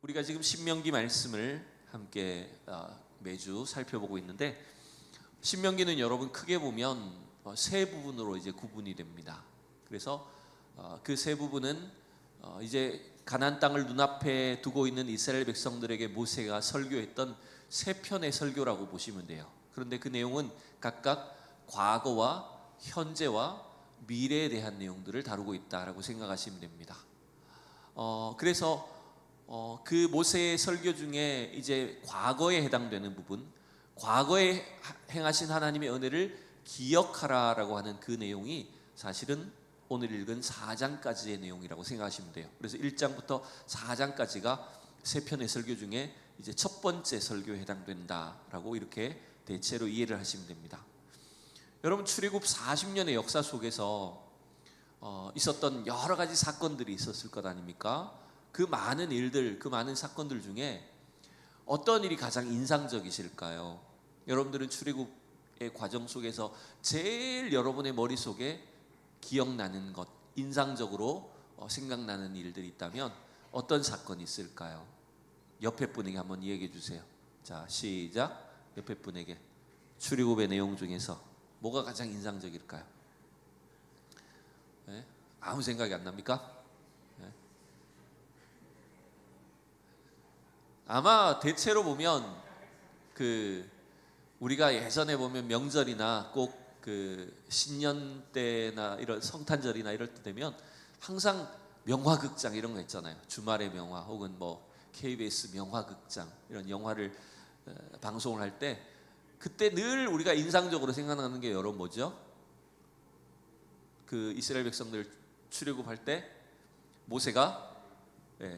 우리가 지금 신명기 말씀을 함께 매주 살펴보고 있는데, 신명기는 여러분 크게 보면 세 부분으로 이제 구분이 됩니다. 그래서 그 세 부분은 이제 가나안 땅을 눈앞에 두고 있는 이스라엘 백성들에게 모세가 설교했던 세 편의 설교라고 보시면 돼요. 그런데 그 내용은 각각 과거와 현재와 미래에 대한 내용들을 다루고 있다라고 생각하시면 됩니다. 그래서 그 모세의 설교 중에 이제 과거에 해당되는 부분, 과거에 행하신 하나님의 은혜를 기억하라라고 하는 그 내용이 사실은 오늘 읽은 4장까지의 내용이라고 생각하시면 돼요. 그래서 1장부터 4장까지가 세 편의 설교 중에 이제 첫 번째 설교에 해당된다라고 이렇게 대체로 이해를 하시면 됩니다. 여러분, 출애굽 40년의 역사 속에서 있었던 여러 가지 사건들이 있었을 것 아닙니까? 그 많은 일들, 그 많은 사건들 중에 어떤 일이 가장 인상적이실까요? 여러분들은 출애굽의 과정 속에서 제일 여러분의 머릿속에 기억나는 것, 인상적으로 생각나는 일들이 있다면 어떤 사건이 있을까요? 옆에 분에게 한번 얘기해 주세요. 자, 시작. 옆에 분에게 출애굽의 내용 중에서 뭐가 가장 인상적일까요? 네? 아무 생각이 안 납니까? 네? 아마 대체로 보면 우리가 예전에 보면 명절이나 꼭 신년 때나 이런 성탄절이나 이럴 때 되면 항상 명화극장 이런 거 있잖아요. 주말의 명화 혹은 뭐 KBS 명화극장 이런 영화를 방송을 할 때 그때 늘 우리가 인상적으로 생각나는 게 여러분 뭐죠? 그 이스라엘 백성들 출애굽할 때 모세가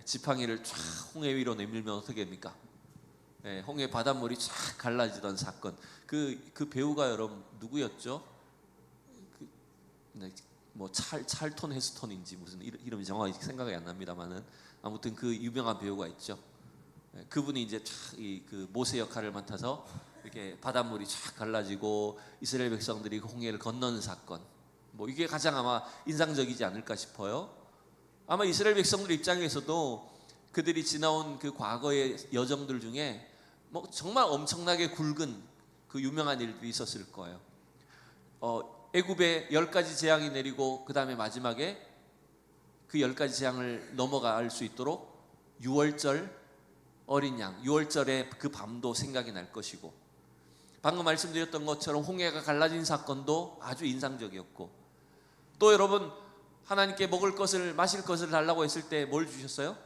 지팡이를 쫙 홍해 위로 내밀면 어떻게 됩니까? 홍해 바닷물이 쫙 갈라지던 사건. 그 배우가 여러분 누구였죠? 뭐 찰톤 헤스턴인지 무슨 이름이 정확히 생각이 안 납니다만은 아무튼 그 유명한 배우가 있죠. 그분이 이제 그 모세 역할을 맡아서 이렇게 바닷물이 쫙 갈라지고 이스라엘 백성들이 그 홍해를 건너는 사건. 뭐 이게 가장 아마 인상적이지 않을까 싶어요. 아마 이스라엘 백성들 입장에서도 그들이 지나온 그 과거의 여정들 중에 뭐 정말 엄청나게 굵은 그 유명한 일들이 있었을 거예요. 애굽에 10가지 재앙이 내리고 그 다음에 마지막에 그 10가지 재앙을 넘어갈 수 있도록 6월절 어린 양, 6월절의 그 밤도 생각이 날 것이고, 방금 말씀드렸던 것처럼 홍해가 갈라진 사건도 아주 인상적이었고, 또 여러분 하나님께 먹을 것을 마실 것을 달라고 했을 때 뭘 주셨어요?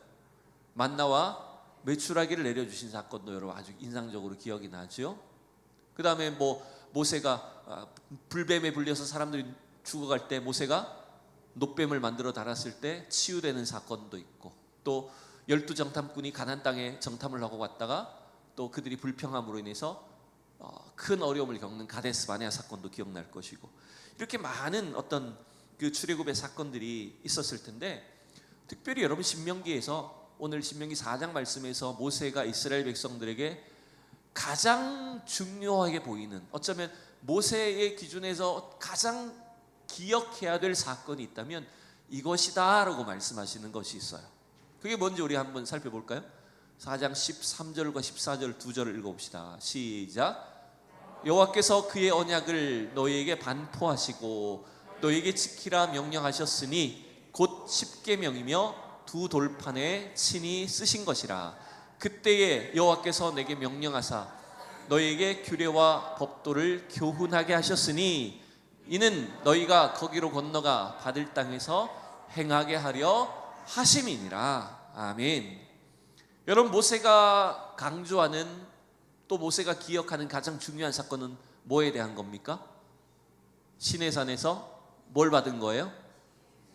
만나와 메추라기를 내려주신 사건도 여러분 아주 인상적으로 기억이 나죠. 그 다음에 뭐 모세가 불뱀에 불려서 사람들이 죽어갈 때 모세가 놋뱀을 만들어 달았을 때 치유되는 사건도 있고, 또 12정탐꾼이 가나안 땅에 정탐을 하고 왔다가 또 그들이 불평함으로 인해서 큰 어려움을 겪는 가데스 바네아 사건도 기억날 것이고, 이렇게 많은 어떤 그 출애굽의 사건들이 있었을 텐데, 특별히 여러분 신명기에서 오늘 신명기 4장 말씀에서 모세가 이스라엘 백성들에게 가장 중요하게 보이는, 어쩌면 모세의 기준에서 가장 기억해야 될 사건이 있다면 이것이다 라고 말씀하시는 것이 있어요. 그게 뭔지 우리 한번 살펴볼까요? 4장 13절과 14절 두 절을 읽어봅시다. 시작. 여호와께서 그의 언약을 너희에게 반포하시고 너희에게 지키라 명령하셨으니 곧 십계명이며 두 돌판에 친히 쓰신 것이라. 그때에 여호와께서 내게 명령하사 너희에게 규례와 법도를 교훈하게 하셨으니 이는 너희가 거기로 건너가 받을 땅에서 행하게 하려 하심이니라. 아멘. 여러분, 모세가 강조하는, 또 모세가 기억하는 가장 중요한 사건은 뭐에 대한 겁니까? 시내산에서 뭘 받은 거예요?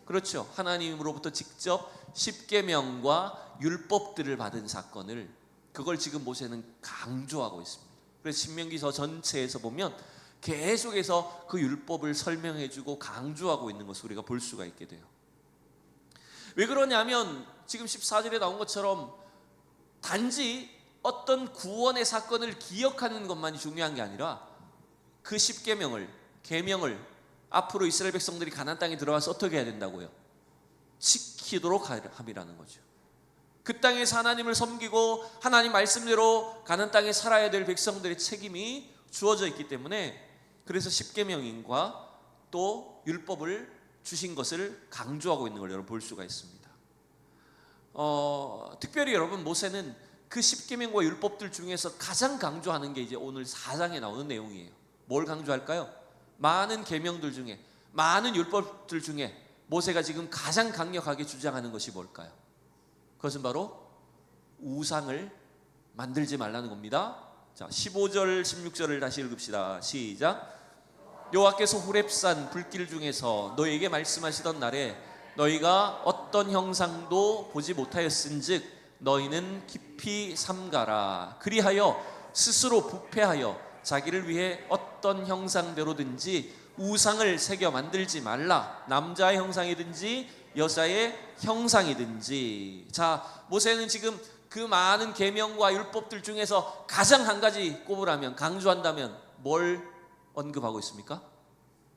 그렇죠. 하나님으로부터 직접 십계명과 율법들을 받은 사건을, 그걸 지금 모세는 강조하고 있습니다. 그래서 신명기서 전체에서 보면 계속해서 그 율법을 설명해주고 강조하고 있는 것을 우리가 볼 수가 있게 돼요. 왜 그러냐면 지금 14절에 나온 것처럼 단지 어떤 구원의 사건을 기억하는 것만이 중요한 게 아니라 그 십계명을, 계명을 앞으로 이스라엘 백성들이 가나안 땅에 들어와서 어떻게 해야 된다고요? 지키도록 함이라는 거죠. 그 땅에서 하나님을 섬기고 하나님 말씀대로 가는 땅에 살아야 될 백성들의 책임이 주어져 있기 때문에, 그래서 십계명인과 또 율법을 주신 것을 강조하고 있는 걸 여러분 볼 수가 있습니다. 특별히 여러분 모세는 그 십계명과 율법들 중에서 가장 강조하는 게 이제 오늘 4장에 나오는 내용이에요. 뭘 강조할까요? 많은 계명들 중에, 많은 율법들 중에 모세가 지금 가장 강력하게 주장하는 것이 뭘까요? 그것은 바로 우상을 만들지 말라는 겁니다. 자, 15절 16절을 다시 읽읍시다. 시작. 여호와께서 호렙산 불길 중에서 너희에게 말씀하시던 날에 너희가 어떤 형상도 보지 못하였은즉 너희는 깊이 삼가라. 그리하여 스스로 부패하여 자기를 위해 어떤 형상대로든지 우상을 새겨 만들지 말라. 남자의 형상이든지 여자의 형상이든지. 자, 모세는 지금 그 많은 계명과 율법들 중에서 가장 한 가지 꼽으라면, 강조한다면 뭘 언급하고 있습니까?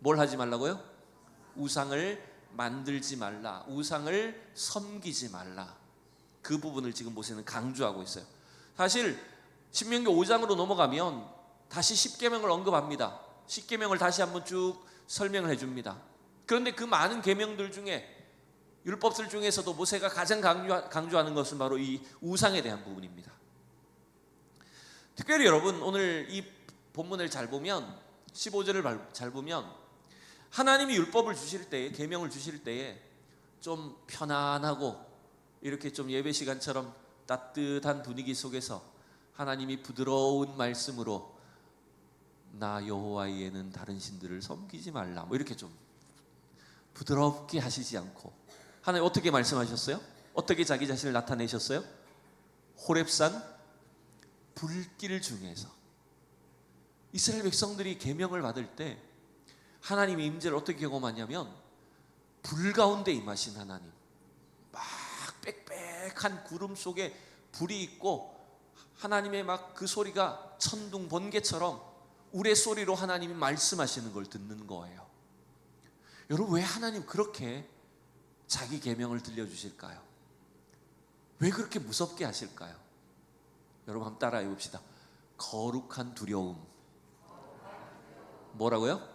뭘 하지 말라고요? 우상을 만들지 말라. 우상을 섬기지 말라. 그 부분을 지금 모세는 강조하고 있어요. 사실 신명기 5장으로 넘어가면 다시 십계명을 언급합니다. 십계명을 다시 한번 쭉 설명을 해줍니다. 그런데 그 많은 계명들 중에, 율법들 중에서도 모세가 가장 강조하는 것은 바로 이 우상에 대한 부분입니다. 특별히 여러분 오늘 이 본문을 잘 보면, 15절을 잘 보면 하나님이 율법을 주실 때에, 계명을 주실 때에 좀 편안하고 이렇게 좀 예배 시간처럼 따뜻한 분위기 속에서 하나님이 부드러운 말씀으로 나 여호와 이에는 다른 신들을 섬기지 말라, 뭐 이렇게 좀 부드럽게 하시지 않고, 하나님 어떻게 말씀하셨어요? 어떻게 자기 자신을 나타내셨어요? 호렙산 불길 중에서. 이스라엘 백성들이 계명을 받을 때 하나님의 임재를 어떻게 경험하냐면 불 가운데 임하신 하나님, 막 빽빽한 구름 속에 불이 있고 하나님의 막 그 소리가 천둥 번개처럼 우레소리로 하나님이 말씀하시는 걸 듣는 거예요. 여러분, 왜 하나님 그렇게 자기 계명을 들려주실까요? 왜 그렇게 무섭게 하실까요? 여러분 한번 따라해 봅시다. 거룩한 두려움. 뭐라고요?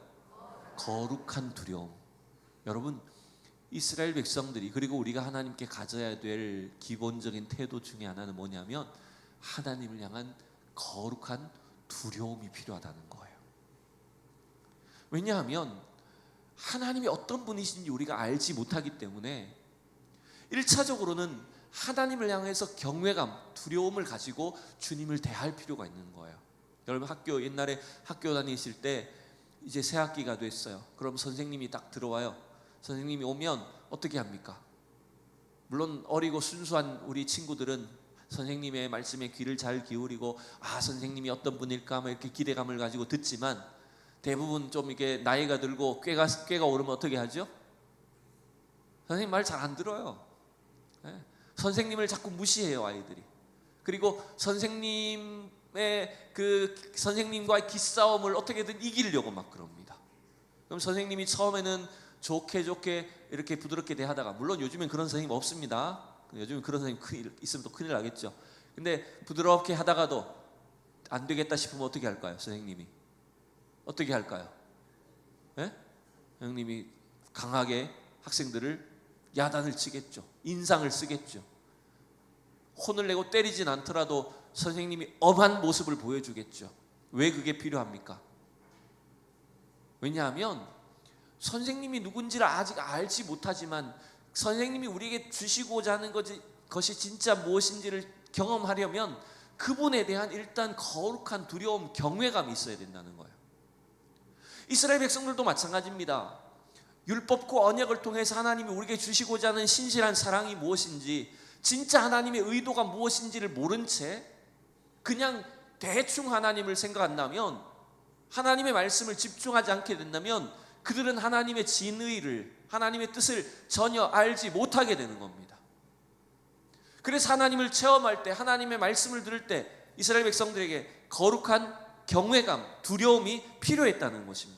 거룩한 두려움. 여러분, 이스라엘 백성들이, 그리고 우리가 하나님께 가져야 될 기본적인 태도 중에 하나는 뭐냐면 하나님을 향한 거룩한 두려움이 필요하다는 거예요. 왜냐하면 하나님이 어떤 분이신지 우리가 알지 못하기 때문에 1차적으로는 하나님을 향해서 경외감, 두려움을 가지고 주님을 대할 필요가 있는 거예요. 여러분 옛날에 학교 다니실 때 이제 새 학기가 됐어요. 그럼 선생님이 딱 들어와요. 선생님이 오면 어떻게 합니까? 물론 어리고 순수한 우리 친구들은 선생님의 말씀에 귀를 잘 기울이고, 아, 선생님이 어떤 분일까 이렇게 기대감을 가지고 듣지만, 대부분 좀 이게 나이가 들고 꾀가 오르면 어떻게 하죠? 선생님 말 잘 안 들어요. 네. 선생님을 자꾸 무시해요, 아이들이. 그리고 선생님과의 기싸움을 어떻게든 이기려고 막 그럽니다. 그럼 선생님이 처음에는 좋게 이렇게 부드럽게 대하다가, 물론 요즘엔 그런 선생님 없습니다. 요즘엔 그런 선생님 있으면 또 큰일 나겠죠. 근데 부드럽게 하다가도 안 되겠다 싶으면 어떻게 할까요? 선생님이 어떻게 할까요? 네? 선생님이 강하게 학생들을 야단을 치겠죠. 인상을 쓰겠죠. 혼을 내고 때리진 않더라도 선생님이 엄한 모습을 보여주겠죠. 왜 그게 필요합니까? 왜냐하면 선생님이 누군지를 아직 알지 못하지만 선생님이 우리에게 주시고자 하는 것이 진짜 무엇인지를 경험하려면 그분에 대한 일단 거룩한 두려움, 경외감이 있어야 된다는 거예요. 이스라엘 백성들도 마찬가지입니다. 율법과 언약을 통해서 하나님이 우리에게 주시고자 하는 신실한 사랑이 무엇인지, 진짜 하나님의 의도가 무엇인지를 모른 채 그냥 대충 하나님을 생각한다면, 하나님의 말씀을 집중하지 않게 된다면 그들은 하나님의 진의를, 하나님의 뜻을 전혀 알지 못하게 되는 겁니다. 그래서 하나님을 체험할 때, 하나님의 말씀을 들을 때 이스라엘 백성들에게 거룩한 경외감, 두려움이 필요했다는 것입니다.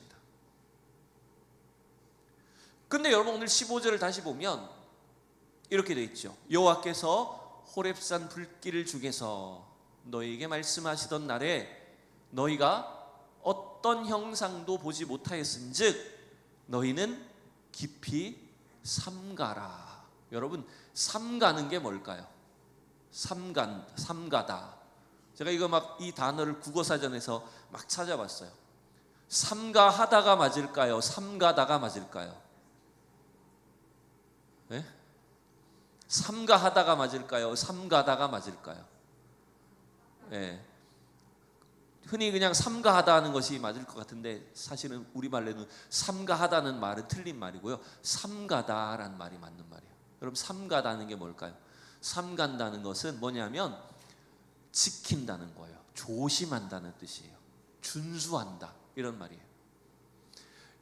근데 여러분 오늘 15절을 다시 보면 이렇게 되어 있죠. 여호와께서 호렙산 불길 중에서 너희에게 말씀하시던 날에 너희가 어떤 형상도 보지 못하였은즉 너희는 깊이 삼가라. 여러분, 삼가는 게 뭘까요? 삼가다. 제가 이거 막 이 단어를 국어사전에서 막 찾아봤어요. 삼가하다가 맞을까요? 삼가다가 맞을까요? 네? 삼가하다가 맞을까요? 삼가다가 맞을까요? 네. 흔히 그냥 삼가하다 하는 것이 맞을 것 같은데 사실은 우리말로는 삼가하다는 말은 틀린 말이고요. 삼가다라는 말이 맞는 말이에요. 여러분, 삼가다는 게 뭘까요? 삼간다는 것은 뭐냐면 지킨다는 거예요. 조심한다는 뜻이에요. 준수한다, 이런 말이에요.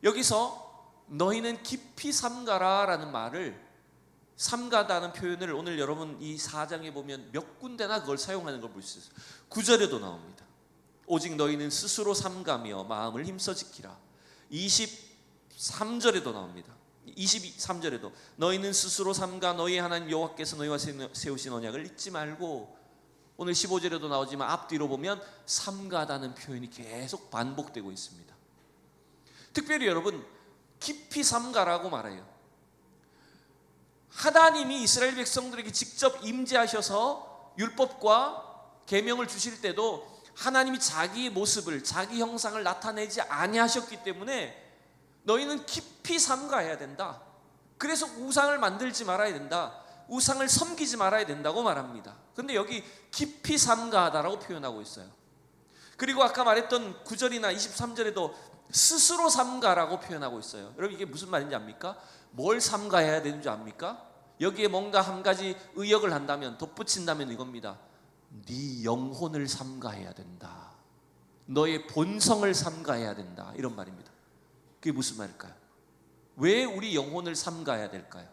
여기서 너희는 깊이 삼가라 라는 말을, 삼가다는 표현을 오늘 여러분 이 4장에 보면 몇 군데나 그걸 사용하는 걸 볼 수 있어요. 9절에도 나옵니다. 오직 너희는 스스로 삼가며 마음을 힘써 지키라. 23절에도 나옵니다. 23절에도 너희는 스스로 삼가 너희 하나님 여호와께서 너희와 세우신 언약을 잊지 말고. 오늘 15절에도 나오지만 앞뒤로 보면 삼가다는 표현이 계속 반복되고 있습니다. 특별히 여러분, 깊이 삼가라고 말해요. 하나님이 이스라엘 백성들에게 직접 임재하셔서 율법과 계명을 주실 때도 하나님이 자기 모습을, 자기 형상을 나타내지 아니하셨기 때문에 너희는 깊이 삼가해야 된다. 그래서 우상을 만들지 말아야 된다. 우상을 섬기지 말아야 된다고 말합니다. 그런데 여기 깊이 삼가하다라고 표현하고 있어요. 그리고 아까 말했던 9절이나 23절에도 스스로 삼가라고 표현하고 있어요. 여러분, 이게 무슨 말인지 압니까? 뭘 삼가해야 되는지 압니까? 여기에 뭔가 한 가지 의역을 한다면, 덧붙인다면 이겁니다. 네 영혼을 삼가해야 된다. 너의 본성을 삼가해야 된다. 이런 말입니다. 그게 무슨 말일까요? 왜 우리 영혼을 삼가해야 될까요?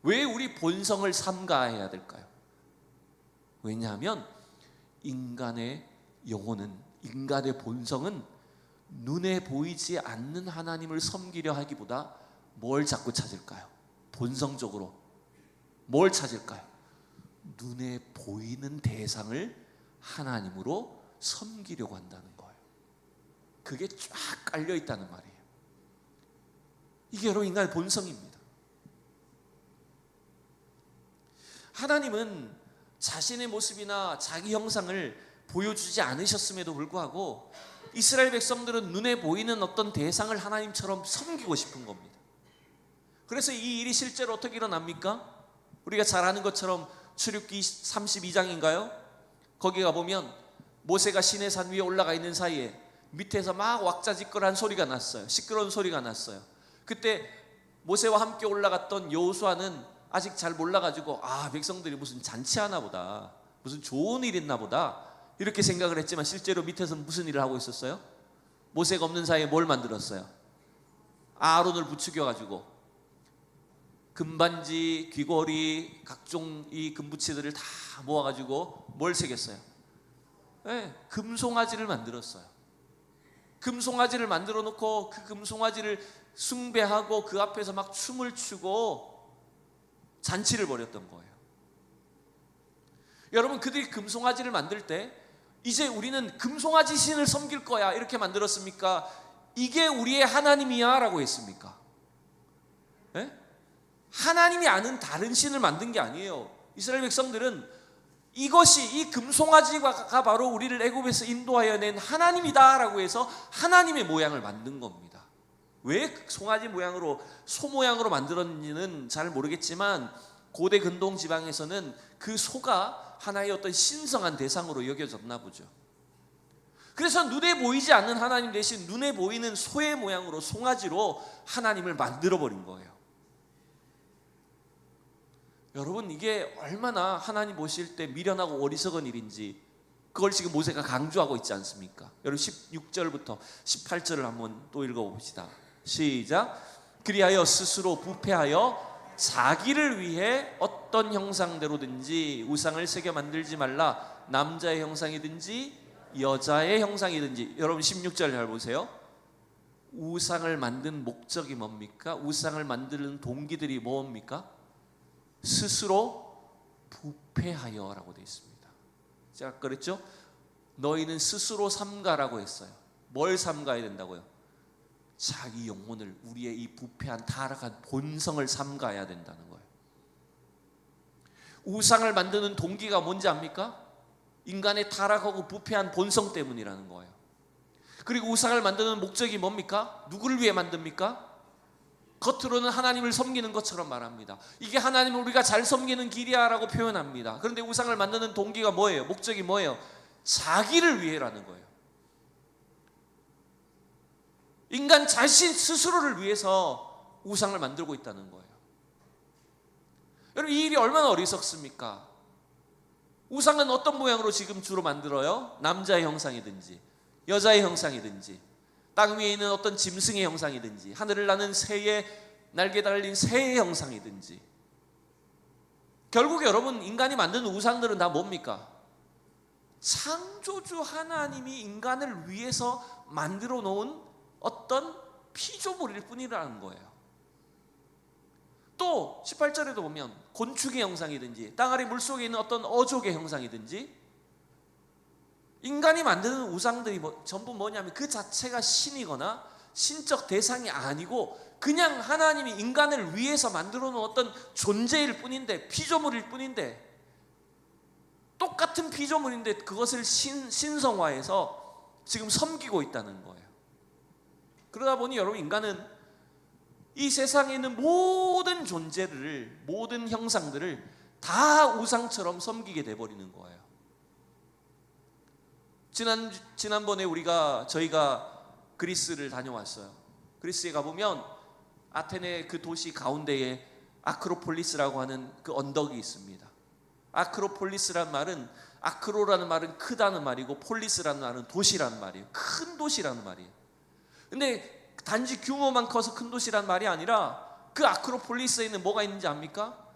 왜 우리 본성을 삼가해야 될까요? 왜냐하면 인간의 영혼은, 인간의 본성은 눈에 보이지 않는 하나님을 섬기려 하기보다 뭘 자꾸 찾을까요? 본성적으로 뭘 찾을까요? 눈에 보이는 대상을 하나님으로 섬기려고 한다는 거예요. 그게 쫙 깔려 있다는 말이에요. 이게 여러분 인간의 본성입니다. 하나님은 자신의 모습이나 자기 형상을 보여주지 않으셨음에도 불구하고 이스라엘 백성들은 눈에 보이는 어떤 대상을 하나님처럼 섬기고 싶은 겁니다. 그래서 이 일이 실제로 어떻게 일어납니까? 우리가 잘 아는 것처럼 출애굽기 32장인가요? 거기 가보면 모세가 시내산 위에 올라가 있는 사이에 밑에서 막 왁자지껄한 소리가 났어요. 시끄러운 소리가 났어요. 그때 모세와 함께 올라갔던 여호수아는 아직 잘 몰라가지고 백성들이 무슨 잔치하나 보다, 무슨 좋은 일 있나 보다 이렇게 생각을 했지만 실제로 밑에서 무슨 일을 하고 있었어요? 모세가 없는 사이에 뭘 만들었어요? 아론을 부추겨가지고 금반지, 귀걸이, 각종 이 금부치들을 다 모아가지고 뭘 새겼어요? 네, 금송아지를 만들었어요. 금송아지를 만들어 놓고 그 금송아지를 숭배하고 그 앞에서 막 춤을 추고 잔치를 벌였던 거예요. 여러분, 그들이 금송아지를 만들 때 이제 우리는 금송아지 신을 섬길 거야 이렇게 만들었습니까? 이게 우리의 하나님이야 라고 했습니까? 네? 하나님이 아는 다른 신을 만든 게 아니에요. 이스라엘 백성들은 이것이, 이 금송아지가 바로 우리를 애굽에서 인도하여 낸 하나님이다 라고 해서 하나님의 모양을 만든 겁니다. 왜 송아지 모양으로, 소 모양으로 만들었는지는 잘 모르겠지만 고대 근동 지방에서는 그 소가 하나의 어떤 신성한 대상으로 여겨졌나 보죠. 그래서 눈에 보이지 않는 하나님 대신 눈에 보이는 소의 모양으로, 송아지로 하나님을 만들어 버린 거예요. 여러분, 이게 얼마나 하나님 보실 때 미련하고 어리석은 일인지 그걸 지금 모세가 강조하고 있지 않습니까? 여러분 16절부터 18절을 한번 또 읽어봅시다. 시작. 그리하여 스스로 부패하여 자기를 위해 어떤 형상대로든지 우상을 새겨 만들지 말라. 남자의 형상이든지 여자의 형상이든지. 여러분 16절 잘 보세요. 우상을 만든 목적이 뭡니까? 우상을 만드는 동기들이 뭡니까? 스스로 부패하여라고 되어 있습니다. 제가 그랬죠? 너희는 스스로 삼가라고 했어요. 뭘 삼가야 된다고요? 자기 영혼을, 우리의 이 부패한 타락한 본성을 삼가야 된다는 거예요. 우상을 만드는 동기가 뭔지 압니까? 인간의 타락하고 부패한 본성 때문이라는 거예요. 그리고 우상을 만드는 목적이 뭡니까? 누구를 위해 만듭니까? 겉으로는 하나님을 섬기는 것처럼 말합니다. 이게 하나님을 우리가 잘 섬기는 길이야 라고 표현합니다. 그런데 우상을 만드는 동기가 뭐예요? 목적이 뭐예요? 자기를 위해라는 거예요. 인간 자신 스스로를 위해서 우상을 만들고 있다는 거예요. 여러분, 이 일이 얼마나 어리석습니까? 우상은 어떤 모양으로 지금 주로 만들어요? 남자의 형상이든지 여자의 형상이든지 땅 위에 있는 어떤 짐승의 형상이든지 하늘을 나는 새의 날개 달린 새의 형상이든지. 결국 여러분, 인간이 만드는 우상들은 다 뭡니까? 창조주 하나님이 인간을 위해서 만들어 놓은 어떤 피조물일 뿐이라는 거예요. 또 18절에도 보면 곤충의 형상이든지 땅 아래 물속에 있는 어떤 어족의 형상이든지 인간이 만드는 우상들이 전부 뭐냐면 그 자체가 신이거나 신적 대상이 아니고 그냥 하나님이 인간을 위해서 만들어 놓은 어떤 존재일 뿐인데, 피조물일 뿐인데, 똑같은 피조물인데 그것을 신성화해서 지금 섬기고 있다는 거예요. 그러다 보니 여러분, 인간은 이 세상에 있는 모든 존재를, 모든 형상들을 다 우상처럼 섬기게 돼버리는 거예요. 지난번에 저희가 그리스를 다녀왔어요. 그리스에 가보면 아테네 그 도시 가운데에 아크로폴리스라고 하는 그 언덕이 있습니다. 아크로폴리스란 말은, 아크로라는 말은 크다는 말이고 폴리스라는 말은 도시라는 말이에요. 큰 도시라는 말이에요. 근데 단지 규모만 커서 큰 도시란 말이 아니라 그 아크로폴리스에 있는 뭐가 있는지 압니까?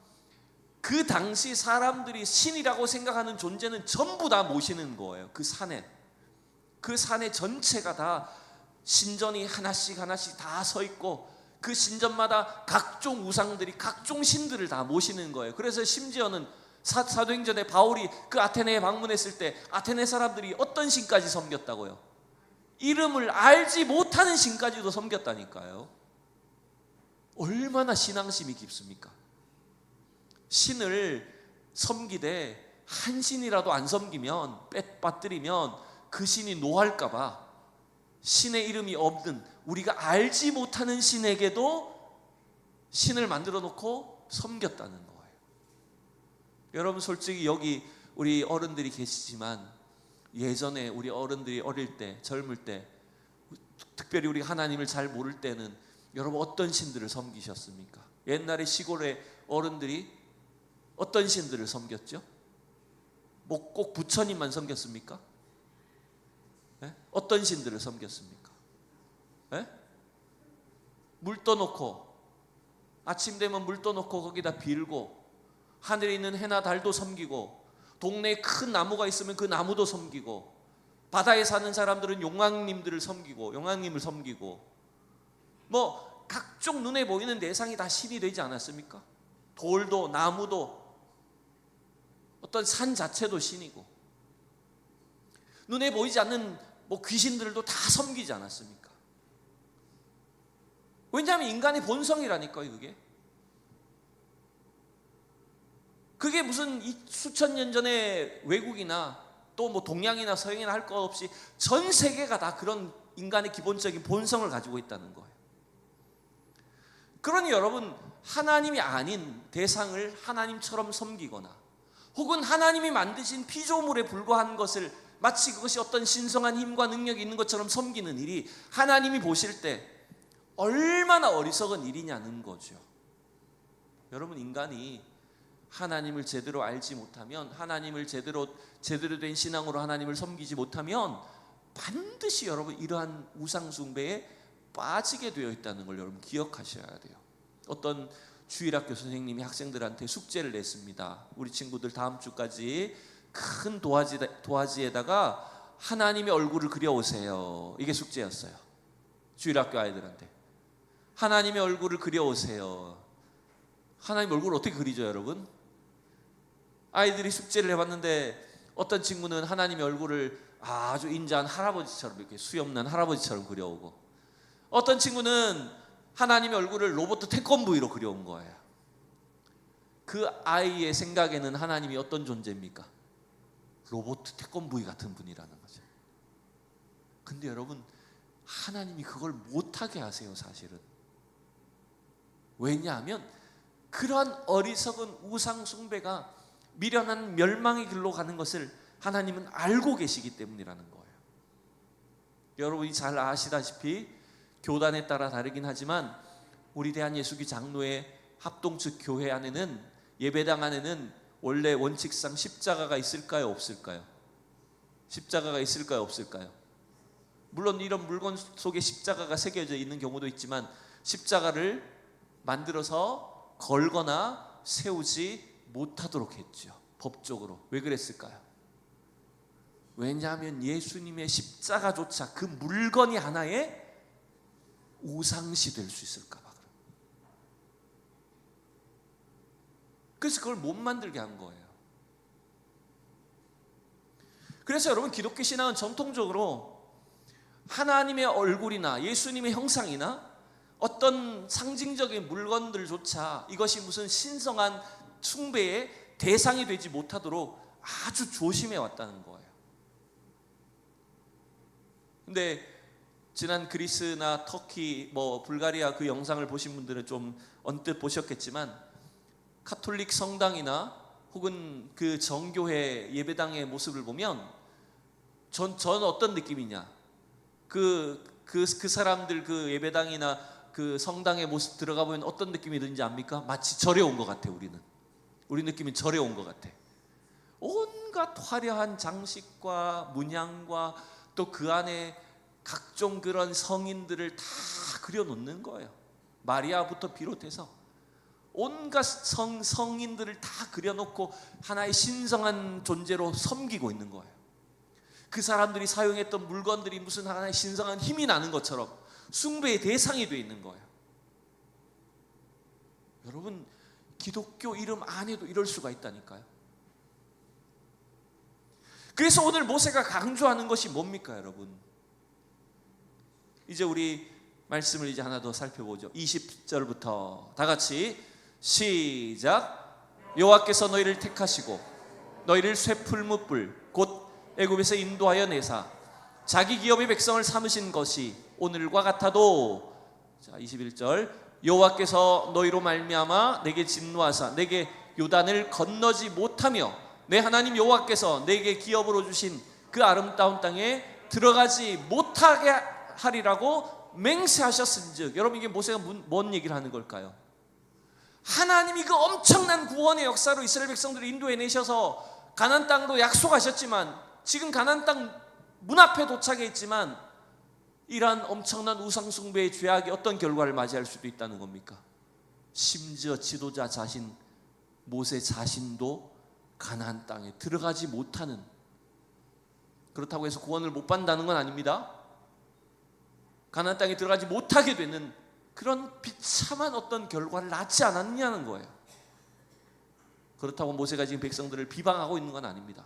그 당시 사람들이 신이라고 생각하는 존재는 전부 다 모시는 거예요. 그 산에 전체가 다 신전이 하나씩 하나씩 다 서 있고 그 신전마다 각종 우상들이, 각종 신들을 다 모시는 거예요. 그래서 심지어는 사도행전에 바울이 그 아테네에 방문했을 때 아테네 사람들이 어떤 신까지 섬겼다고요? 이름을 알지 못하는 신까지도 섬겼다니까요. 얼마나 신앙심이 깊습니까? 신을 섬기되 한 신이라도 안 섬기면, 빠뜨리면 그 신이 노할까 봐 신의 이름이 없는, 우리가 알지 못하는 신에게도 신을 만들어 놓고 섬겼다는 거예요. 여러분, 솔직히 여기 우리 어른들이 계시지만 예전에 우리 어른들이 어릴 때, 젊을 때, 특별히 우리가 하나님을 잘 모를 때는 여러분 어떤 신들을 섬기셨습니까? 옛날에 시골의 어른들이 어떤 신들을 섬겼죠? 뭐 꼭 부처님만 섬겼습니까? 네? 어떤 신들을 섬겼습니까? 네? 물 떠놓고, 아침 되면 물 떠놓고 거기다 빌고, 하늘에 있는 해나 달도 섬기고, 동네에 큰 나무가 있으면 그 나무도 섬기고, 바다에 사는 사람들은 용왕님들을 섬기고, 용왕님을 섬기고, 뭐 각종 눈에 보이는 대상이 다 신이 되지 않았습니까? 돌도 나무도 어떤 산 자체도 신이고, 눈에 보이지 않는 뭐 귀신들도 다 섬기지 않았습니까? 왜냐하면 인간의 본성이라니까요. 그게 무슨 수천 년 전에 외국이나 또 뭐 동양이나 서양이나 할 것 없이 전 세계가 다 그런 인간의 기본적인 본성을 가지고 있다는 거예요. 그러니 여러분, 하나님이 아닌 대상을 하나님처럼 섬기거나 혹은 하나님이 만드신 피조물에 불과한 것을 마치 그것이 어떤 신성한 힘과 능력이 있는 것처럼 섬기는 일이 하나님이 보실 때 얼마나 어리석은 일이냐는 거죠. 여러분, 인간이 하나님을 제대로 알지 못하면, 하나님을 제대로 된 신앙으로 하나님을 섬기지 못하면 반드시 여러분 이러한 우상 숭배에 빠지게 되어 있다는 걸 여러분 기억하셔야 돼요. 어떤 주일학교 선생님이 학생들한테 숙제를 냈습니다. 우리 친구들 다음 주까지 큰 도화지에다가 하나님의 얼굴을 그려오세요. 이게 숙제였어요. 주일학교 아이들한테 하나님의 얼굴을 그려오세요. 하나님 얼굴을 어떻게 그리죠, 여러분? 아이들이 숙제를 해봤는데 어떤 친구는 하나님의 얼굴을 아주 인자한 할아버지처럼 이렇게 수염난 할아버지처럼 그려오고, 어떤 친구는 하나님의 얼굴을 로봇 태권브이로 그려온 거예요. 그 아이의 생각에는 하나님이 어떤 존재입니까? 로봇 태권브이 같은 분이라는 거죠. 근데 여러분, 하나님이 그걸 못하게 하세요, 사실은. 왜냐하면 그러한 어리석은 우상 숭배가 미련한 멸망의 길로 가는 것을 하나님은 알고 계시기 때문이라는 거예요. 여러분이 잘 아시다시피 교단에 따라 다르긴 하지만 우리 대한예수교 장로회 합동측 교회 안에는, 예배당 안에는 원래 원칙상 십자가가 있을까요, 없을까요? 십자가가 있을까요, 없을까요? 물론 이런 물건 속에 십자가가 새겨져 있는 경우도 있지만 십자가를 만들어서 걸거나 세우지 못하도록 했죠, 법적으로. 왜 그랬을까요? 왜냐하면 예수님의 십자가조차 그 물건이 하나의 우상시 될 수 있을까 봐. 그래서 그걸 못 만들게 한 거예요. 그래서 여러분, 기독교 신앙은 전통적으로 하나님의 얼굴이나 예수님의 형상이나 어떤 상징적인 물건들조차 이것이 무슨 신성한 숭배의 대상이 되지 못하도록 아주 조심해 왔다는 거예요. 근데 지난 그리스나 터키, 불가리아 그 영상을 보신 분들은 좀 언뜻 보셨겠지만, 카톨릭 성당이나 혹은 그 정교회 예배당의 모습을 보면 전 어떤 느낌이냐, 그 사람들 그 예배당이나 그 성당의 모습 들어가 보면 어떤 느낌이 드는지 압니까? 마치 절에 온 것 같아. 우리 느낌은 절에 온 것 같아. 온갖 화려한 장식과 문양과 또 그 안에 각종 그런 성인들을 다 그려놓는 거예요. 마리아부터 비롯해서 온갖 성인들을 다 그려놓고 하나의 신성한 존재로 섬기고 있는 거예요. 그 사람들이 사용했던 물건들이 무슨 하나의 신성한 힘이 나는 것처럼 숭배의 대상이 되어 있는 거예요. 여러분, 기독교 이름 안에도 이럴 수가 있다니까요. 그래서 오늘 모세가 강조하는 것이 뭡니까, 여러분? 이제 우리 말씀을 이제 하나 더 살펴보죠. 20절부터 다 같이 시작. 여호와께서 너희를 택하시고 너희를 쇠풀무불 곧 애굽에서 인도하여 내사 자기 기업의 백성을 삼으신 것이 오늘과 같아도, 자 21절, 여호와께서 너희로 말미암아 내게 진노하사 내게 요단을 건너지 못하며 내 하나님 여호와께서 내게 기업으로 주신 그 아름다운 땅에 들어가지 못하게 하리라고 맹세하셨은즉. 여러분, 이게 모세가 뭔 얘기를 하는 걸까요? 하나님이 그 엄청난 구원의 역사로 이스라엘 백성들을 인도해 내셔서 가나안 땅으로 약속하셨지만, 지금 가나안 땅 문 앞에 도착해 있지만 이러한 엄청난 우상 숭배의 죄악이 어떤 결과를 맞이할 수도 있다는 겁니까? 심지어 지도자 자신 모세 자신도 가나안 땅에 들어가지 못하는, 그렇다고 해서 구원을 못 받는다는 건 아닙니다. 가나안 땅에 들어가지 못하게 되는 그런 비참한 어떤 결과를 낳지 않았느냐는 거예요. 그렇다고 모세가 지금 백성들을 비방하고 있는 건 아닙니다.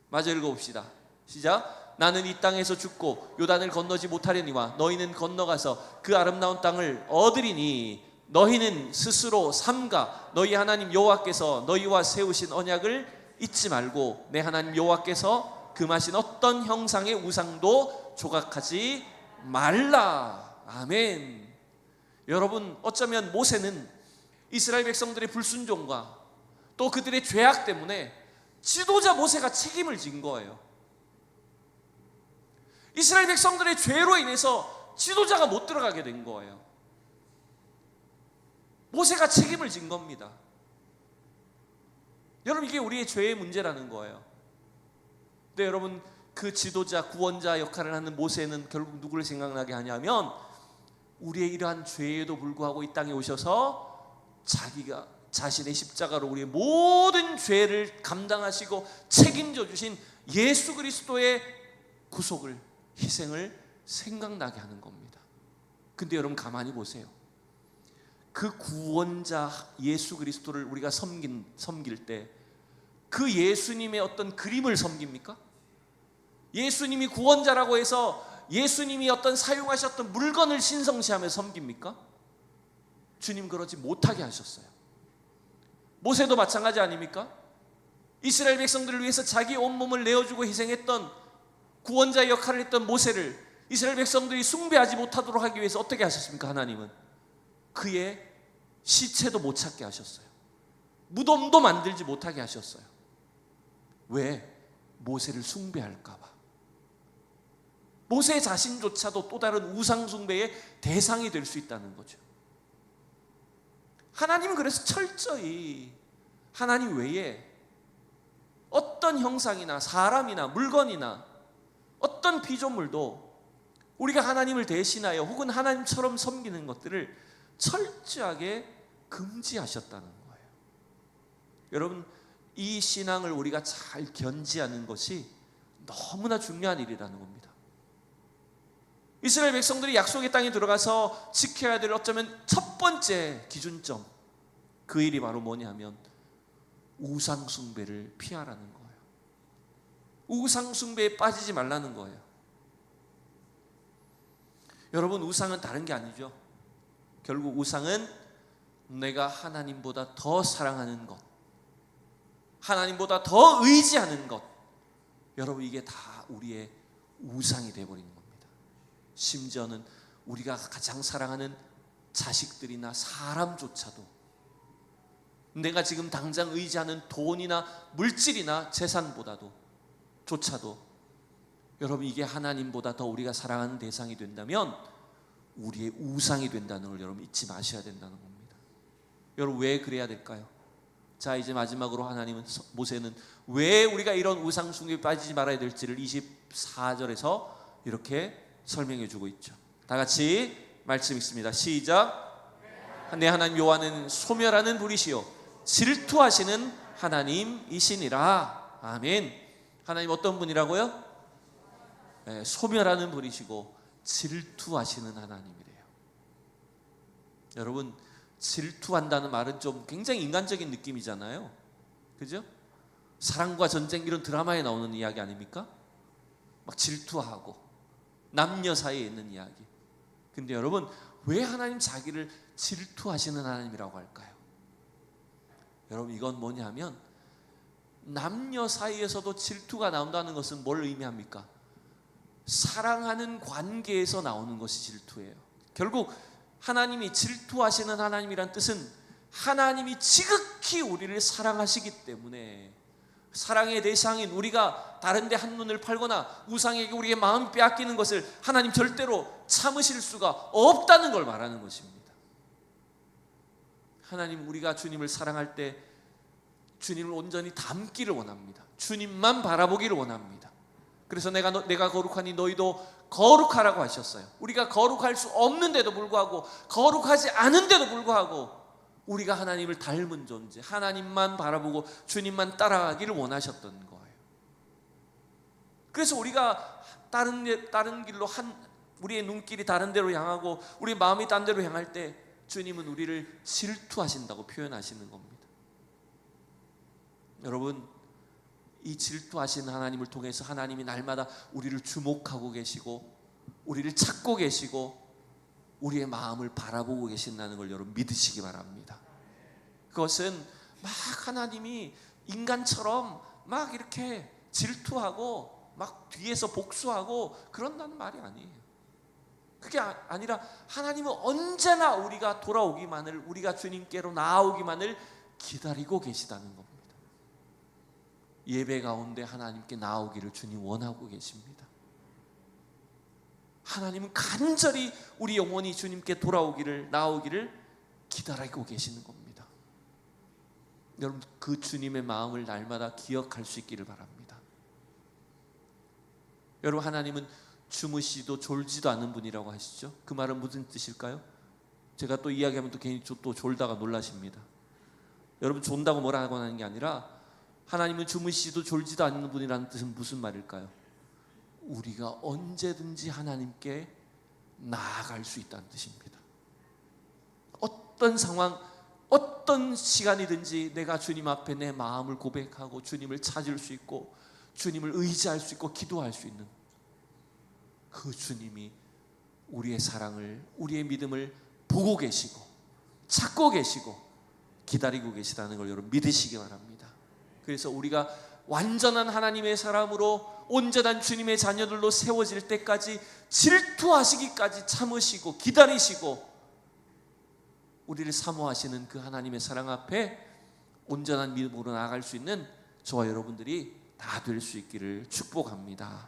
마저 읽어봅시다. 시작. 나는 이 땅에서 죽고 요단을 건너지 못하려니와 너희는 건너가서 그 아름다운 땅을 얻으리니 너희는 스스로 삼가 너희 하나님 여호와께서 너희와 세우신 언약을 잊지 말고 내 하나님 여호와께서 금하신 어떤 형상의 우상도 조각하지 말라. 아멘. 여러분, 어쩌면 모세는 이스라엘 백성들의 불순종과 또 그들의 죄악 때문에 지도자 모세가 책임을 진 거예요. 이스라엘 백성들의 죄로 인해서 지도자가 못 들어가게 된 거예요. 모세가 책임을 진 겁니다. 여러분, 이게 우리의 죄의 문제라는 거예요. 근데 여러분, 그 지도자, 구원자 역할을 하는 모세는 결국 누구를 생각나게 하냐면 우리의 이러한 죄에도 불구하고 이 땅에 오셔서 자기가 자신의 십자가로 우리의 모든 죄를 감당하시고 책임져 주신 예수 그리스도의 구속을, 희생을 생각나게 하는 겁니다. 근데 여러분, 가만히 보세요. 그 구원자 예수 그리스도를 우리가 섬길 때 그 예수님의 어떤 그림을 섬깁니까? 예수님이 구원자라고 해서 예수님이 어떤 사용하셨던 물건을 신성시하며 섬깁니까? 주님 그러지 못하게 하셨어요. 모세도 마찬가지 아닙니까? 이스라엘 백성들을 위해서 자기 온몸을 내어주고 희생했던 구원자의 역할을 했던 모세를 이스라엘 백성들이 숭배하지 못하도록 하기 위해서 어떻게 하셨습니까? 하나님은 그의 시체도 못 찾게 하셨어요. 무덤도 만들지 못하게 하셨어요. 왜? 모세를 숭배할까 봐. 모세 자신조차도 또 다른 우상 숭배의 대상이 될 수 있다는 거죠. 하나님은 그래서 철저히 하나님 외에 어떤 형상이나 사람이나 물건이나 어떤 피조물도 우리가 하나님을 대신하여 혹은 하나님처럼 섬기는 것들을 철저하게 금지하셨다는 거예요. 여러분, 이 신앙을 우리가 잘 견지하는 것이 너무나 중요한 일이라는 겁니다. 이스라엘 백성들이 약속의 땅에 들어가서 지켜야 될 어쩌면 첫 번째 기준점, 그 일이 바로 뭐냐면 우상 숭배를 피하라는 거예요. 우상 숭배에 빠지지 말라는 거예요. 여러분, 우상은 다른 게 아니죠. 결국 우상은 내가 하나님보다 더 사랑하는 것, 하나님보다 더 의지하는 것, 여러분 이게 다 우리의 우상이 되어버리는 겁니다. 심지어는 우리가 가장 사랑하는 자식들이나 사람조차도, 내가 지금 당장 의지하는 돈이나 물질이나 재산보다도 조차도 여러분 이게 하나님보다 더 우리가 사랑하는 대상이 된다면 우리의 우상이 된다는 걸 여러분 잊지 마셔야 된다는 겁니다. 여러분 왜 그래야 될까요? 자, 이제 마지막으로 모세는 왜 우리가 이런 우상 숭배에 빠지지 말아야 될지를 24절에서 이렇게 설명해 주고 있죠. 다 같이 말씀 읽습니다. 시작. 내 하나님 여호와는 소멸하는 불이시요 질투하시는 하나님이시니라. 아멘. 하나님 어떤 분이라고요? 네, 소멸하는 분이시고 질투하시는 하나님이래요. 여러분, 질투한다는 말은 좀 굉장히 인간적인 느낌이잖아요. 그죠? 사랑과 전쟁 이런 드라마에 나오는 이야기 아닙니까? 막 질투하고 남녀 사이에 있는 이야기. 근데 여러분, 왜 하나님 자기를 질투하시는 하나님이라고 할까요? 여러분, 이건 뭐냐면 남녀 사이에서도 질투가 나온다는 것은 뭘 의미합니까? 사랑하는 관계에서 나오는 것이 질투예요. 결국 하나님이 질투하시는 하나님이란 뜻은 하나님이 지극히 우리를 사랑하시기 때문에 사랑의 대상인 우리가 다른 데 한눈을 팔거나 우상에게 우리의 마음을 빼앗기는 것을 하나님 절대로 참으실 수가 없다는 걸 말하는 것입니다. 하나님, 우리가 주님을 사랑할 때 주님을 온전히 닮기를 원합니다. 주님만 바라보기를 원합니다. 그래서 내가 거룩하니 너희도 거룩하라고 하셨어요. 우리가 거룩할 수 없는데도 불구하고, 거룩하지 않은데도 불구하고 우리가 하나님을 닮은 존재, 하나님만 바라보고 주님만 따라가기를 원하셨던 거예요. 그래서 우리가 다른 길로 우리의 눈길이 다른 데로 향하고 우리의 마음이 딴 데로 향할 때 주님은 우리를 질투하신다고 표현하시는 겁니다. 여러분, 이 질투하시는 하나님을 통해서 하나님이 날마다 우리를 주목하고 계시고 우리를 찾고 계시고 우리의 마음을 바라보고 계신다는 걸 여러분 믿으시기 바랍니다. 그것은 막 하나님이 인간처럼 막 이렇게 질투하고 막 뒤에서 복수하고 그런다는 말이 아니에요. 그게 아니라 하나님은 언제나 우리가 돌아오기만을, 우리가 주님께로 나아오기만을 기다리고 계시다는 겁니다. 예배 가운데 하나님께 나오기를 주님 원하고 계십니다. 하나님은 간절히 우리 영혼이 주님께 나오기를 기다리고 계시는 겁니다. 여러분, 그 주님의 마음을 날마다 기억할 수 있기를 바랍니다. 여러분, 하나님은 주무시도 졸지도 않는 분이라고 하시죠. 그 말은 무슨 뜻일까요? 제가 또 이야기하면 또 괜히 또 졸다가 놀라십니다. 여러분, 존다고 뭐라고 하는 게 아니라 하나님은 주무시도 졸지도 않는 분이라는 뜻은 무슨 말일까요? 우리가 언제든지 하나님께 나아갈 수 있다는 뜻입니다. 어떤 상황, 어떤 시간이든지 내가 주님 앞에 내 마음을 고백하고 주님을 찾을 수 있고 주님을 의지할 수 있고 기도할 수 있는 그 주님이 우리의 사랑을, 우리의 믿음을 보고 계시고 찾고 계시고 기다리고 계시다는 걸 여러분 믿으시기 바랍니다. 그래서 우리가 완전한 하나님의 사람으로 온전한 주님의 자녀들로 세워질 때까지 질투하시기까지 참으시고 기다리시고 우리를 사모하시는 그 하나님의 사랑 앞에 온전한 믿음으로 나아갈 수 있는 저와 여러분들이 다 될 수 있기를 축복합니다.